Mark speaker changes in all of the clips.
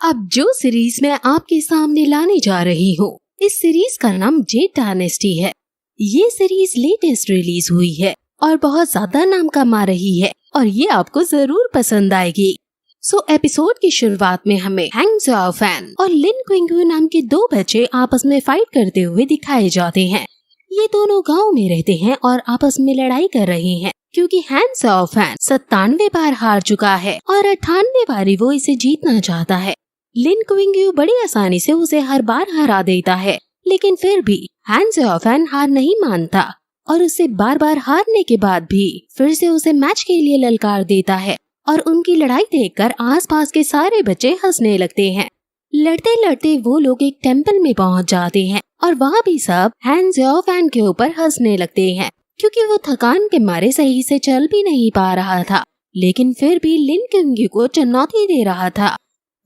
Speaker 1: अब जो सीरीज मैं आपके सामने लाने जा रही हूँ, इस सीरीज का नाम जेड डायनेस्टी है। ये सीरीज लेटेस्ट रिलीज हुई है और बहुत ज्यादा नाम कमा रही है और ये आपको जरूर पसंद आएगी। एपिसोड की शुरुआत में हमें हैंग ज़ाओ फैन और लिन क्विंगयू नाम के दो बच्चे आपस में फाइट करते हुए दिखाए जाते हैं। ये दोनों गांव में रहते हैं और आपस में लड़ाई कर रहे हैं क्योंकि हैंग ज़ाओ फैन 97 बार हार चुका है और 98 बारी वो इसे जीतना चाहता है। लिन क्विंगयू बड़ी आसानी से उसे हर बार हरा देता है, लेकिन फिर भी हैंग ज़ाओ फैन हार नहीं मानता और उससे बार बार हारने के बाद भी फिर से उसे मैच के लिए ललकार देता है और उनकी लड़ाई देखकर आसपास के सारे बच्चे हंसने लगते हैं। लड़ते लड़ते वो लोग एक टेम्पल में पहुंच जाते हैं और वहाँ भी सब हैंग ज़ाओ फैन के ऊपर हंसने लगते हैं क्योंकि वो थकान के मारे सही से चल भी नहीं पा रहा था, लेकिन फिर भी लिन क्विंगयू को चुनौती दे रहा था।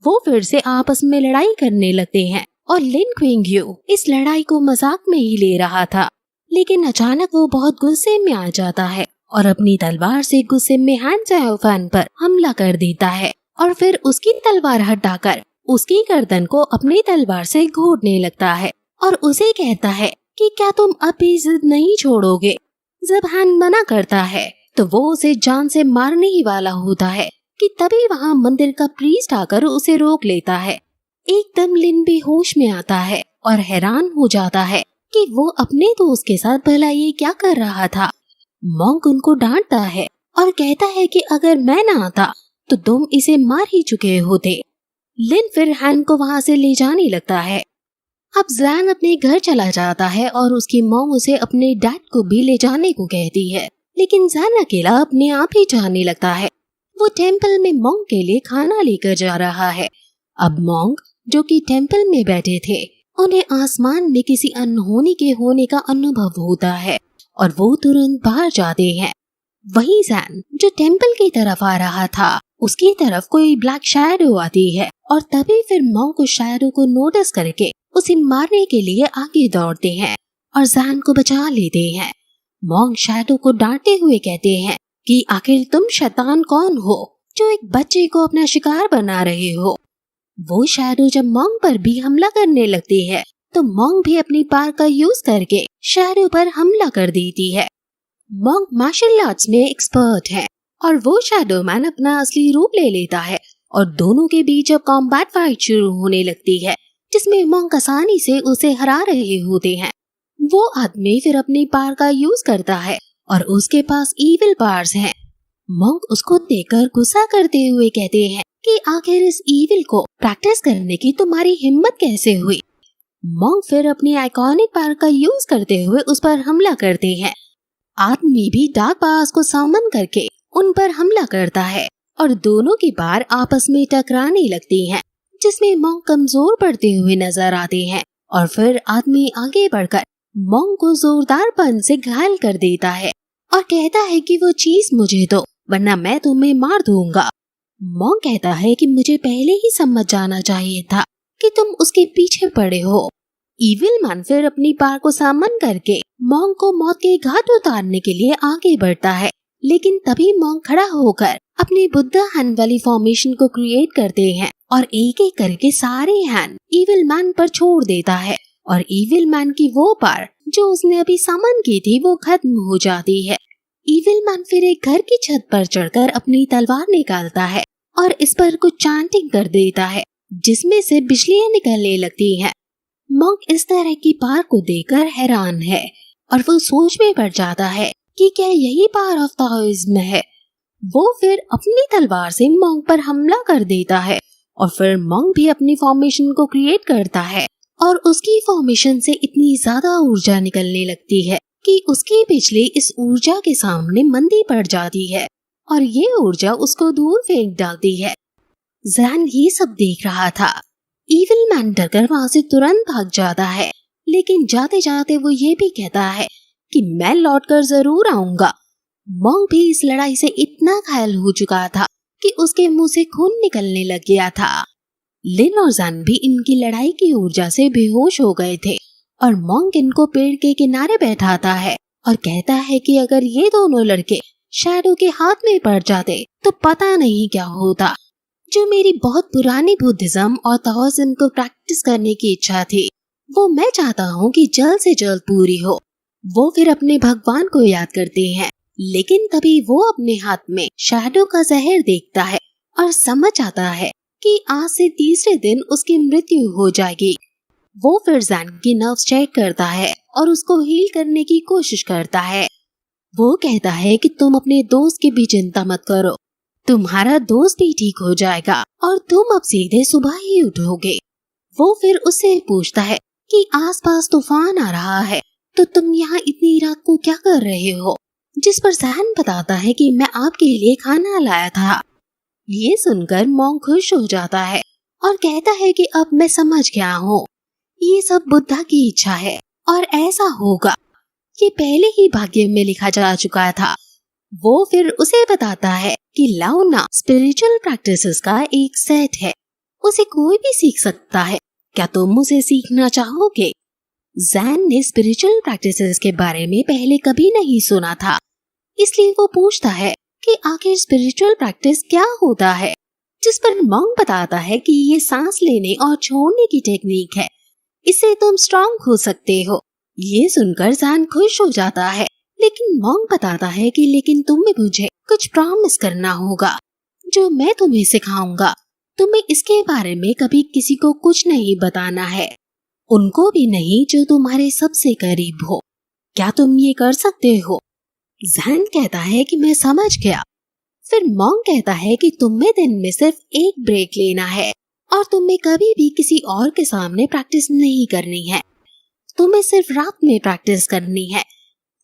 Speaker 1: वो फिर से आपस में लड़ाई करने लगते हैं और लिन क्विंगयू इस लड़ाई को मजाक में ही ले रहा था, लेकिन अचानक वो बहुत गुस्से में आ जाता है और अपनी तलवार से गुस्से में हैंग ज़ाओ फैन पर हमला कर देता है और फिर उसकी तलवार हटाकर उसकी गर्दन को अपनी तलवार से घोटने लगता है और उसे कहता है कि क्या तुम अब भी जिद नहीं छोड़ोगे। जब हैंग मना करता है तो वो उसे जान से मारने ही वाला होता है कि तभी वहाँ मंदिर का प्रीस्ट आकर उसे रोक लेता है। एकदम लिन भी होश में आता है और हैरान हो जाता है कि वो अपने दोस्त के साथ भला ये क्या कर रहा था। मॉन्क उनको डांटता है और कहता है कि अगर मैं ना आता तो तुम इसे मार ही चुके होते। लिन फिर हैंग को वहाँ से ले जाने लगता है। अब ज़ैन अपने घर चला जाता है और उसकी मॉम उसे अपने डैड को भी ले जाने को कहती है, लेकिन ज़ैन अकेला अपने आप ही जाने लगता है। वो टेम्पल में मॉन्क के लिए खाना लेकर जा रहा है। अब मॉन्क जो कि टेम्पल में बैठे थे, उन्हें आसमान में किसी अनहोनी के होने का अनुभव होता है और वो तुरंत बाहर जाते हैं। वहीं ज़ैन जो टेम्पल की तरफ आ रहा था, उसकी तरफ कोई ब्लैक शैडो आती है और तभी फिर मॉन्क उस शैडो को नोटिस करके उसे मारने के लिए आगे दौड़ते हैं और ज़ैन को बचा लेते हैं। मॉन्क शैडो को डांटते हुए कहते हैं कि आखिर तुम शैतान कौन हो जो एक बच्चे को अपना शिकार बना रहे हो। वो शैडो जब मॉन्क पर भी हमला करने लगती है तो मॉन्क भी अपनी पावर का यूज करके शैडो पर हमला कर देती है। मॉन्क मार्शल आर्ट्स में एक्सपर्ट है और वो शैडो मैन अपना असली रूप ले लेता है और दोनों के बीच अब कॉम्बैट फाइट शुरू होने लगती है, जिसमें मॉन्क आसानी से उसे हरा रहे होते हैं। वो आदमी फिर अपनी पावर का यूज करता है और उसके पास इविल पावर्स हैं। मॉन्क उसको देखकर गुस्सा करते हुए कहते हैं कि आखिर इस इविल को प्रैक्टिस करने की तुम्हारी हिम्मत कैसे हुई। मॉन्क फिर अपनी आइकॉनिक पावर का यूज करते हुए उस पर हमला करते हैं। आदमी भी डार्क पावर्स को सामन करके उन पर हमला करता है और दोनों की पावर आपस में टकराने लगती हैं, जिसमें मॉन्क कमजोर पड़ते हुए नजर आते हैं और फिर आदमी आगे बढ़कर मॉन्क को जोरदार पन से घायल कर देता है और कहता है कि वो चीज मुझे दो वरना मैं तुम्हें मार दूंगा। मॉन्क कहता है कि मुझे पहले ही समझ जाना चाहिए था कि तुम उसके पीछे पड़े हो। इविल मैन फिर अपनी पावर को सामन करके मॉन्क को मौत के घाट उतारने के लिए आगे बढ़ता है, लेकिन तभी मॉन्क खड़ा होकर अपनी बुद्धा हैंड वाली फॉर्मेशन को क्रिएट करते हैं और एक एक करके सारे हैंड इविल मैन पर छोड़ देता है और इविल मैन की वो पावर जो उसने अभी सामन की थी वो खत्म हो जाती है। इविल मैन फिर एक घर की छत पर चढ़कर अपनी तलवार निकालता है और इस पर कुछ चैंटिंग कर देता है, जिसमें से बिजलियां निकलने लगती हैं। मॉन्क इस तरह की पावर को देखकर हैरान है और वो सोच में पड़ जाता है कि क्या यही पावर ऑफ ताओइज्म है। वो फिर अपनी तलवार से मॉन्क पर हमला कर देता है और फिर मॉन्क भी अपनी फॉर्मेशन को क्रिएट करता है और उसकी फॉर्मेशन से इतनी ज्यादा ऊर्जा निकलने लगती है कि उसकी बिजली इस ऊर्जा के सामने मंदी पड़ जाती है और ये ऊर्जा उसको दूर फेंक डालती है। ज़ैन ये सब देख रहा था। इविल मैन डरकर वहाँ से तुरंत भाग जाता है, लेकिन जाते जाते वो ये भी कहता है कि मैं लौटकर जरूर आऊंगा। मॉन्क भी इस लड़ाई से इतना घायल हो चुका था कि उसके मुंह से खून निकलने लग गया था। लिन और ज़ैन भी इनकी लड़ाई की ऊर्जा से बेहोश हो गए थे और मॉन्क इनको पेड़ के किनारे बैठाता है और कहता है कि अगर ये दोनों लड़के शैडो के हाथ में पड़ जाते तो पता नहीं क्या होता। जो मेरी बहुत पुरानी बुद्धिज्म और ताओइज्म को प्रैक्टिस करने की इच्छा थी, वो मैं चाहता हूँ कि जल्द से जल्द पूरी हो। वो फिर अपने भगवान को याद करते हैं, लेकिन तभी वो अपने हाथ में शैडो का जहर देखता है और समझ आता है कि आज से तीसरे दिन उसकी मृत्यु हो जाएगी। वो फिर जैन की नर्व्स चेक करता है और उसको हील करने की कोशिश करता है। वो कहता है कि तुम अपने दोस्त की भी चिंता मत करो, तुम्हारा दोस्त भी ठीक हो जाएगा और तुम अब सीधे सुबह ही उठोगे। वो फिर उससे पूछता है कि आसपास तूफान आ रहा है, तो तुम यहाँ इतनी रात को क्या कर रहे हो? जिस पर जैन बताता है कि मैं आपके लिए खाना लाया था। ये सुनकर मॉन्क खुश हो जाता है और कहता है कि अब मैं समझ गया हूँ, ये सब बुद्धा की इच्छा है और ऐसा होगा। ये पहले ही भाग्य में लिखा जा चुका था। वो फिर उसे बताता है कि लाओना स्पिरिचुअल प्रैक्टिसेस का एक सेट है, उसे कोई भी सीख सकता है। क्या तुम उसे सीखना चाहोगे? जैन ने स्पिरिचुअल प्रैक्टिसेस के बारे में पहले कभी नहीं सुना था, इसलिए वो पूछता है कि आखिर स्पिरिचुअल प्रैक्टिस क्या होता है, जिस पर मॉन्क बताता है कि ये सांस लेने और छोड़ने की टेक्निक है, इससे तुम स्ट्रांग हो सकते हो। ये सुनकर जैन खुश हो जाता है, लेकिन मॉन्क बताता है कि लेकिन तुम्हें मुझे कुछ प्रॉमिस करना होगा। जो मैं तुम्हें सिखाऊंगा, तुम्हें इसके बारे में कभी किसी को कुछ नहीं बताना है, उनको भी नहीं जो तुम्हारे सबसे करीब हो। क्या तुम ये कर सकते हो? जैन कहता है कि मैं समझ गया। फिर मॉन्क कहता है कि तुम्हें दिन में सिर्फ एक ब्रेक लेना है और तुम्हें कभी भी किसी और के सामने प्रैक्टिस नहीं करनी है, तुम्हें सिर्फ रात में प्रैक्टिस करनी है।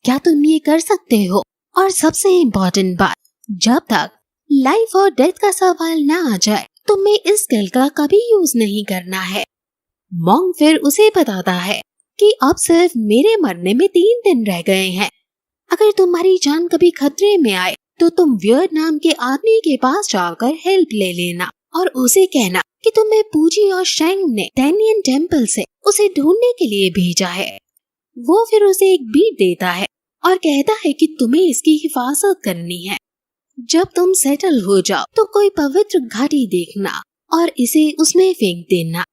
Speaker 1: क्या तुम ये कर सकते हो? और सबसे इम्पोर्टेंट बात, जब तक लाइफ और डेथ का सवाल ना आ जाए, तुम्हें इस स्किल का कभी यूज नहीं करना है। मॉन्क फिर उसे बताता है कि अब सिर्फ मेरे मरने में 3 दिन रह गए हैं। अगर तुम्हारी जान कभी खतरे में आए तो तुम वियतनाम के आदमी के पास जाकर हेल्प ले लेना और उसे कहना कि तुम्हें पूजी और शेंग ने टैनियन टेम्पल से उसे ढूंढने के लिए भेजा है। वो फिर उसे एक बीट देता है और कहता है कि तुम्हें इसकी हिफाजत करनी है। जब तुम सेटल हो जाओ तो कोई पवित्र घाटी देखना और इसे उसमें फेंक देना।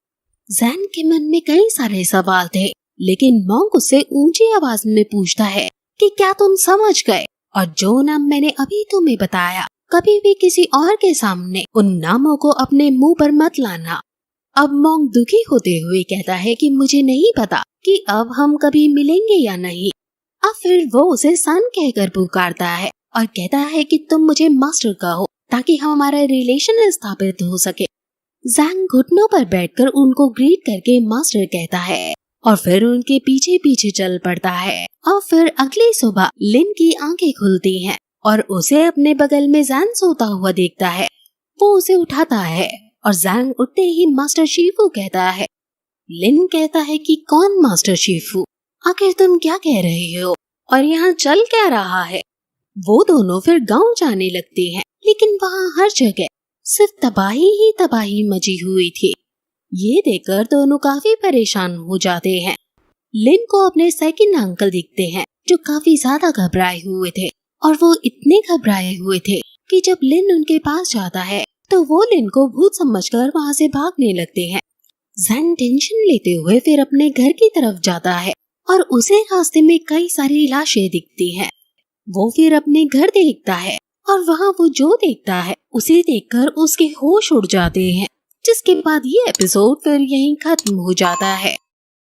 Speaker 1: जैन के मन में कई सारे सवाल थे, लेकिन मॉन्क उससे ऊंची आवाज में पूछता है कि क्या तुम समझ गए? और जो नाम मैंने अभी तुम्हें बताया, कभी भी किसी और के सामने उन नामों को अपने मुंह पर मत लाना। अब मॉन्क दुखी होते हुए कहता है कि मुझे नहीं पता कि अब हम कभी मिलेंगे या नहीं। अब फिर वो उसे सन कहकर पुकारता है और कहता है कि तुम मुझे मास्टर कहो ताकि हमारा रिलेशन स्थापित हो सके। जैंग घुटनों पर बैठकर उनको ग्रीट करके मास्टर कहता है और फिर उनके पीछे पीछे चल पड़ता है। और फिर अगली सुबह लिन की आंखें खुलती हैं और उसे अपने बगल में जैंग सोता हुआ देखता है। वो उसे उठाता है और जैंग उठते ही मास्टर शिफू कहता है। लिन कहता है कि कौन मास्टर शिफू? आखिर तुम क्या कह रहे हो और यहाँ चल क्या रहा है? वो दोनों फिर गांव जाने लगते हैं, लेकिन वहाँ हर जगह सिर्फ तबाही ही तबाही मची हुई थी। ये देखकर दोनों काफी परेशान हो जाते हैं। लिन को अपने सेकंड अंकल दिखते हैं जो काफी ज्यादा घबराए हुए थे, और वो इतने घबराए हुए थे कि जब लिन उनके पास जाता है तो वो लिन को भूत समझकर वहाँ से भागने लगते हैं। जैन टेंशन लेते हुए फिर अपने घर की तरफ जाता है और उसे रास्ते में कई सारी लाशें दिखती हैं। वो फिर अपने घर देखता है और वहाँ वो जो देखता है उसे देखकर उसके होश उड़ जाते हैं। जिसके बाद ये एपिसोड फिर यहीं खत्म हो जाता है।